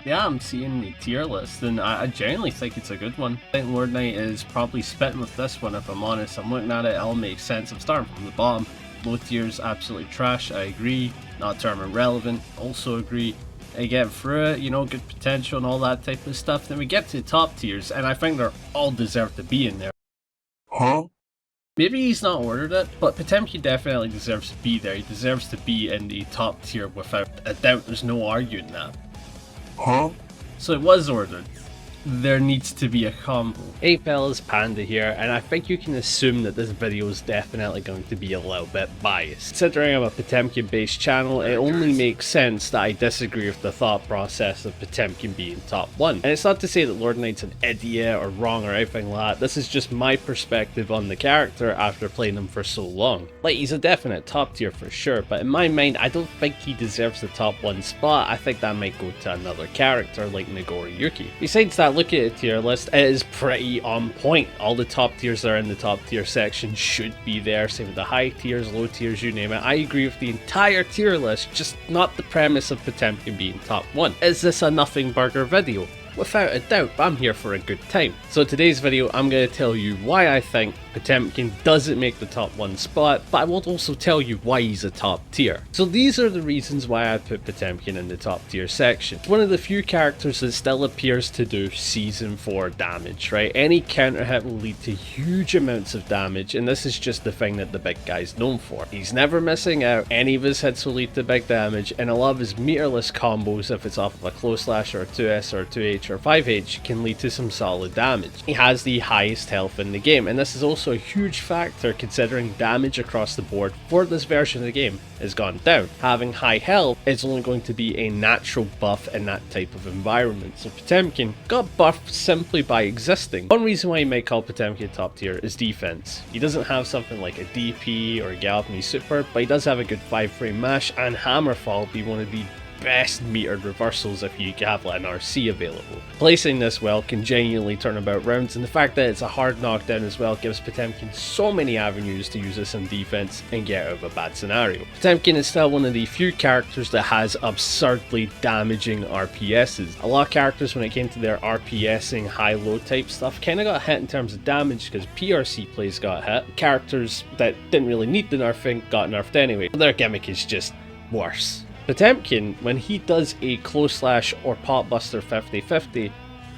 Yeah, I'm seeing the tier list, and I genuinely think it's a good one. I think Lordknight is probably spitting with this one, if I'm honest. I'm looking at it, it all makes sense. I'm starting from the bottom. Low tier's absolutely trash, I agree. Not tournament relevant, also agree. I get through it, you know, good potential and all that type of stuff. Then we get to the top tiers, and I think they're all deserve to be in there. Huh? Maybe he's not ordered it, but Potemkin definitely deserves to be there. He deserves to be in the top tier without a doubt. There's no arguing that. Huh? So it was ordered. There needs to be a combo. Hey fellas, Panda here, and I think you can assume that this video is definitely going to be a little bit biased. Considering I'm a Potemkin based channel, it only makes sense that I disagree with the thought process of Potemkin being top 1. And it's not to say that Lordknight's an idiot or wrong or anything like that, this is just my perspective on the character after playing him for so long. Like, he's a definite top tier for sure, but in my mind I don't think he deserves the top 1 spot. I think that might go to another character like Nagoriyuki. Besides that, look at the tier list, it is pretty on point. All the top tiers that are in the top tier section should be there, same with the high tiers, low tiers, you name it. I agree with the entire tier list, just not the premise of Potemkin being top 1. Is this a nothing burger video? Without a doubt, but I'm here for a good time. So in today's video, I'm going to tell you why I think Potemkin doesn't make the top 1 spot, but I will also tell you why he's a top tier. So these are the reasons why I put Potemkin in the top tier section. It's one of the few characters that still appears to do season 4 damage, right? Any counter hit will lead to huge amounts of damage, and this is just the thing that the big guy's known for. He's never missing out, any of his hits will lead to big damage, and a lot of his meterless combos, if it's off of a close slash or a 2S or a 2H or 5H, can lead to some solid damage. He has the highest health in the game, and this is also a huge factor considering damage across the board for this version of the game has gone down. Having high health is only going to be a natural buff in that type of environment, so Potemkin got buffed simply by existing. One reason why you might call Potemkin top tier is defense. He doesn't have something like a DP or a Galloping Super, but he does have a good 5-frame mash, and Hammerfall be one of the best metered reversals if you have like an RC available. Placing this well can genuinely turn about rounds, and the fact that it's a hard knockdown as well gives Potemkin so many avenues to use this in defense and get out of a bad scenario. Potemkin is still one of the few characters that has absurdly damaging RPSs. A lot of characters, when it came to their RPSing high-low type stuff, kind of got hit in terms of damage because PRC plays got hit. Characters that didn't really need the nerfing got nerfed anyway. Their gimmick is just worse. Potemkin, when he does a close slash or pot buster 50-50,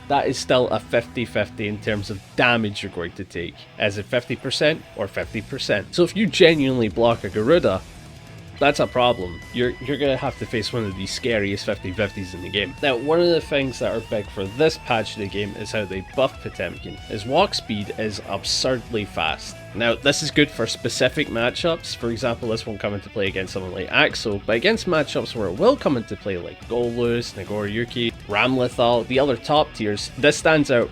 that is still a 50-50 in terms of damage you're going to take. Is it 50% or 50%? So if you genuinely block a Garuda, that's a problem. You're going to have to face one of the scariest 50-50s in the game. Now, one of the things that are big for this patch of the game is how they buff Potemkin. His walk speed is absurdly fast. Now, this is good for specific matchups. For example, this won't come into play against someone like Axel, but against matchups where it will come into play like Golus, Nagoriyuki, Ramlethal, the other top tiers, this stands out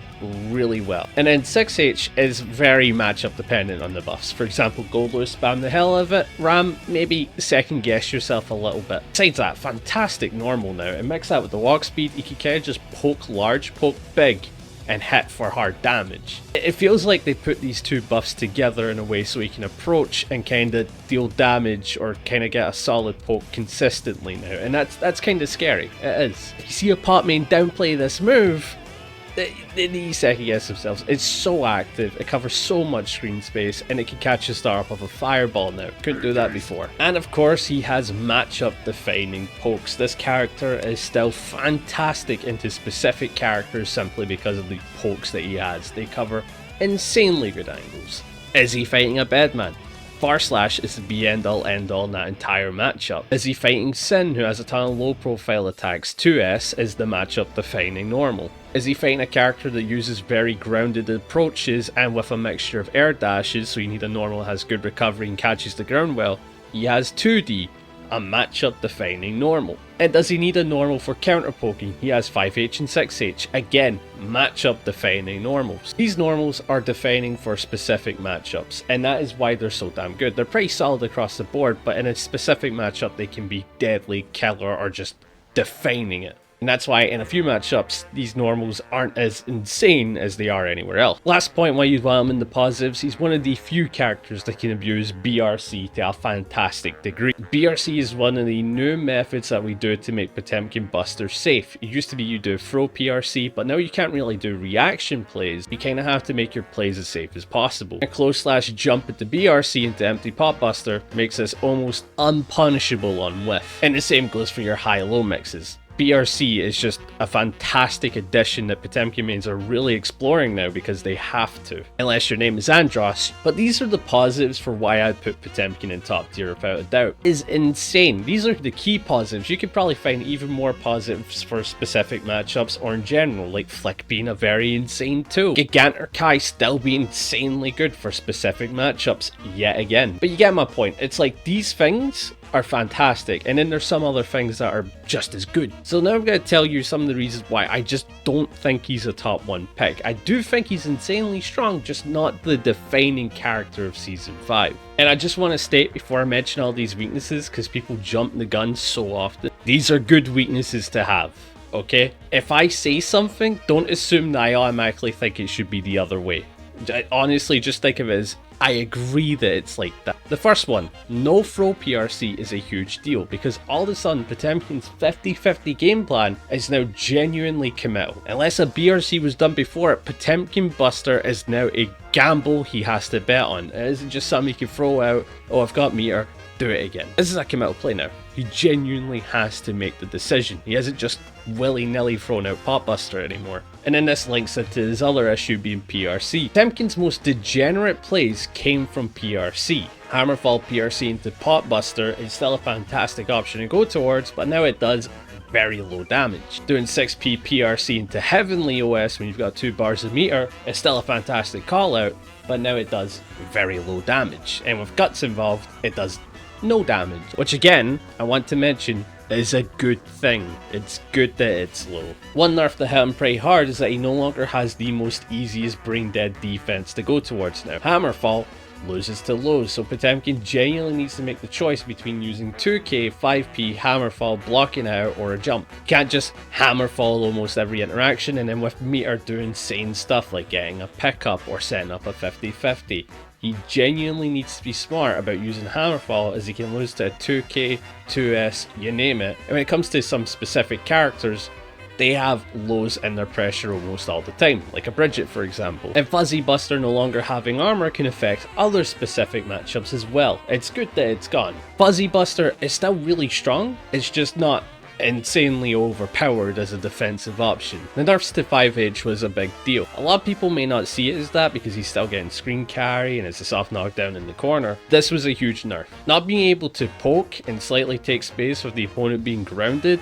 really well. And then 6H is very matchup dependent on the buffs. For example, Golus, spam the hell out of it. Ram, maybe second guess yourself a little bit. Besides that, fantastic normal now, and mix that with the walk speed, you can kind of just poke large, poke big, and hit for hard damage. It feels like they put these two buffs together in a way so he can approach and kind of deal damage or kind of get a solid poke consistently now, and that's kind of scary. It is. If you see a pot main downplay this move, they need second guess themselves. It's so active, it covers so much screen space, and it can catch a star up of a fireball now. Couldn't do that before. And of course, he has matchup defining pokes. This character is still fantastic into specific characters simply because of the pokes that he has. They cover insanely good angles. Is he fighting a bedman? Far Slash is the be end all in that entire matchup. Is he fighting Sin, who has a ton of low profile attacks? 2S is the matchup defining normal. Is he fighting a character that uses very grounded approaches and with a mixture of air dashes, so you need a normal that has good recovery and catches the ground well? He has 2D, a matchup defining normal. And does he need a normal for counter poking? He has 5H and 6H, again, matchup defining normals. These normals are defining for specific matchups, and that is why they're so damn good. They're pretty solid across the board, but in a specific matchup they can be deadly, killer, or just defining it. And that's why in a few matchups, these normals aren't as insane as they are anywhere else. Last point why you'd want him in the positives, he's one of the few characters that can abuse BRC to a fantastic degree. BRC is one of the new methods that we do to make Potemkin busters safe. It used to be you do throw PRC, but now you can't really do reaction plays. You kind of have to make your plays as safe as possible. A close slash jump at the BRC into empty pot buster makes this almost unpunishable on whiff. And the same goes for your high-low mixes. BRC is just a fantastic addition that Potemkin mains are really exploring now because they have to, unless your name is Andros. But these are the positives for why I'd put Potemkin in top tier without a doubt. Is insane. These are the key positives. You could probably find even more positives for specific matchups or in general, like Flick being a very insane tool. Gigantor Kai still being insanely good for specific matchups yet again. But you get my point. It's like these things are fantastic, and then there's some other things that are just as good. So now I'm going to tell you some of the reasons why I just don't think he's a top 1 pick. I do think he's insanely strong, just not the defining character of Season 5. And I just want to state before I mention all these weaknesses, because people jump the gun so often, these are good weaknesses to have. Okay? If I say something, don't assume that I automatically think it should be the other way. Honestly, just think of it as I agree that it's like that. The first one, no throw PRC is a huge deal because all of a sudden Potemkin's 50-50 game plan is now genuinely committal. Unless a BRC was done before it, Potemkin Buster is now a gamble he has to bet on. It isn't just something he can throw out, oh I've got meter, do it again. This is a committal play now. He genuinely has to make the decision. He hasn't just willy-nilly thrown out Pot Buster anymore. And then this links into his other issue being PRC. Potemkin's most degenerate plays came from PRC. Hammerfall PRC into Pot Buster is still a fantastic option to go towards, but now it does very low damage. Doing 6p PRC into Heavenly OS when you've got 2 bars of meter is still a fantastic call out, but now it does very low damage. And with Guts involved, it does no damage. Which again, I want to mention, is a good thing. It's good that it's low. One nerf that hit him pretty hard is that he no longer has the most easiest brain dead defense to go towards now. Hammerfall loses to lows, so Potemkin genuinely needs to make the choice between using 2k, 5p, Hammerfall, blocking out, or a jump. You can't just Hammerfall almost every interaction and then with meter do insane stuff like getting a pickup or setting up a 50-50. He genuinely needs to be smart about using Hammerfall as he can lose to a 2k, 2s, you name it. And when it comes to some specific characters, they have lows in their pressure almost all the time, like a Bridget for example. And Fuzzy Buster no longer having armor can affect other specific matchups as well. It's good that it's gone. Fuzzy Buster is still really strong, it's just not insanely overpowered as a defensive option. The nerfs to 5H was a big deal. A lot of people may not see it as that because he's still getting screen carry and it's a soft knockdown in the corner. This was a huge nerf. Not being able to poke and slightly take space with the opponent being grounded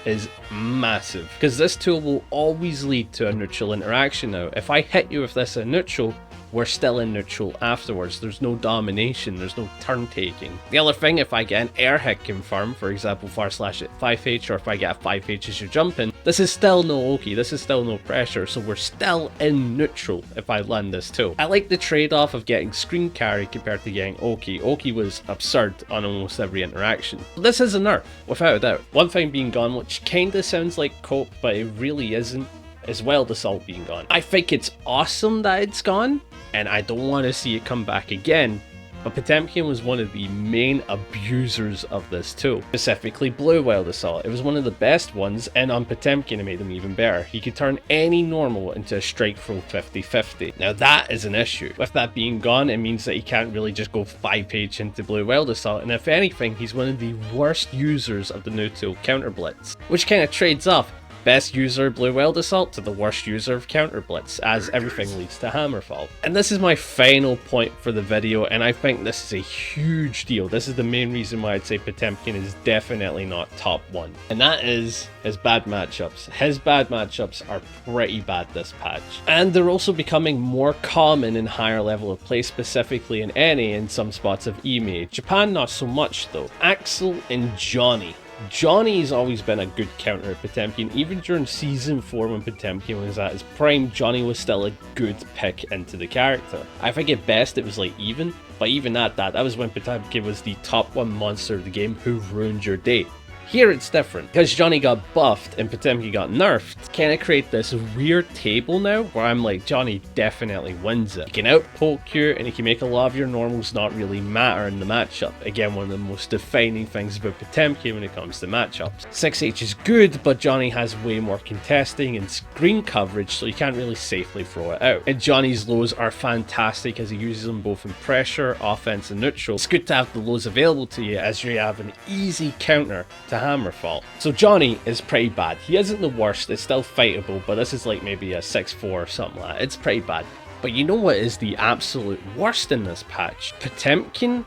is massive, because this tool will always lead to a neutral interaction now. If I hit you with this in neutral, we're still in neutral afterwards. There's no domination, there's no turn taking. The other thing, if I get an air hit confirmed, for example // at 5H, or if I get a 5H as you're jumping, this is still no Oki, this is still no pressure, so we're still in neutral if I land this tool. I like the trade-off of getting screen carry compared to getting Oki. Oki was absurd on almost every interaction. This is a nerf, without a doubt. One thing being gone, which kinda sounds like cope, but it really isn't, is Wild Assault being gone. I think it's awesome that it's gone, and I don't want to see it come back again, but Potemkin was one of the main abusers of this tool, specifically Blue Wild Assault. It was one of the best ones, and on Potemkin it made them even better. He could turn any normal into a straight throw 50-50. Now that is an issue. With that being gone, it means that he can't really just go 5H into Blue Wild Assault, and if anything, he's one of the worst users of the new tool Counter Blitz, which kind of trades off best user Blue Wild Assault to the worst user of Counter Blitz, as everything leads to Hammerfall. And this is my final point for the video, and I think this is a huge deal. This is the main reason why I'd say Potemkin is definitely not top 1. And that is his bad matchups. His bad matchups are pretty bad this patch. And they're also becoming more common in higher level of play, specifically in NA and some spots of EMA. Japan not so much though. Axel and Johnny. Johnny's always been a good counter at Potemkin. Even during Season 4 when Potemkin was at his prime, Johnny was still a good pick into the character. I think at best it was like even, but even at that was when Potemkin was the top 1 monster of the game who ruined your day. Here it's different, because Johnny got buffed and Potemkin got nerfed. Kind of create this weird table now, where I'm like, Johnny definitely wins it. He can outpoke you, and he can make a lot of your normals not really matter in the matchup. Again, one of the most defining things about Potemkin when it comes to matchups. 6H is good, but Johnny has way more contesting and screen coverage, so you can't really safely throw it out. And Johnny's lows are fantastic as he uses them both in pressure, offense, and neutral. It's good to have the lows available to you as you have an easy counter to Hammerfall. So Johnny is pretty bad. He isn't the worst, it's still fightable, but this is like maybe a 6-4 or something like that. It's pretty bad. But you know what is the absolute worst in this patch? Potemkin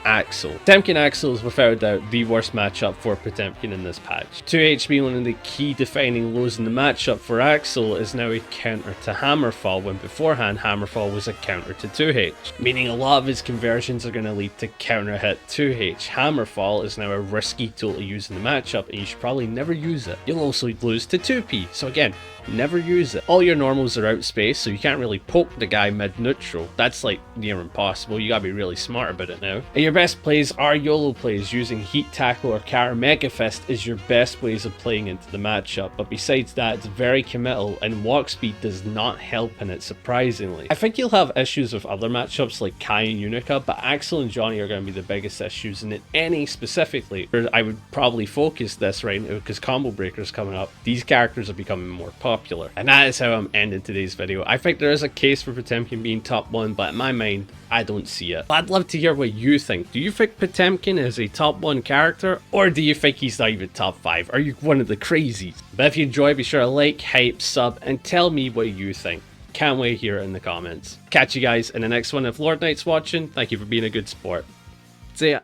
Axel. Potemkin Axel is without a doubt the worst matchup for Potemkin in this patch. 2H being one of the key defining lows in the matchup for Axel is now a counter to Hammerfall, when beforehand Hammerfall was a counter to 2H. Meaning a lot of his conversions are going to lead to counter hit 2H. Hammerfall is now a risky tool to use in the matchup, and you should probably never use it. You'll also lose to 2P, so again, never use it. All your normals are outspaced, so you can't really poke the guy mid-neutral. That's like near impossible. You gotta be really smart about it now. And your best plays are YOLO plays. Using Heat Tackle or Kara Mega Fist is your best ways of playing into the matchup, but besides that, it's very committal, and walk speed does not help in it, surprisingly. I think you'll have issues with other matchups like Kai and Unica, but Axel and Johnny are going to be the biggest issues, and in any specifically, I would probably focus this right now because Combo Breaker's coming up. These characters are becoming more popular. And that is how I'm ending today's video. I think there is a case for Potemkin being top 1, but in my mind, I don't see it. But I'd love to hear what you think. Do you think Potemkin is a top 1 character, or do you think he's not even top 5? Are you one of the crazies? But if you enjoy, be sure to like, hype, sub, and tell me what you think. Can't wait to hear it in the comments. Catch you guys in the next one. If Lordknight's watching, thank you for being a good sport. See ya.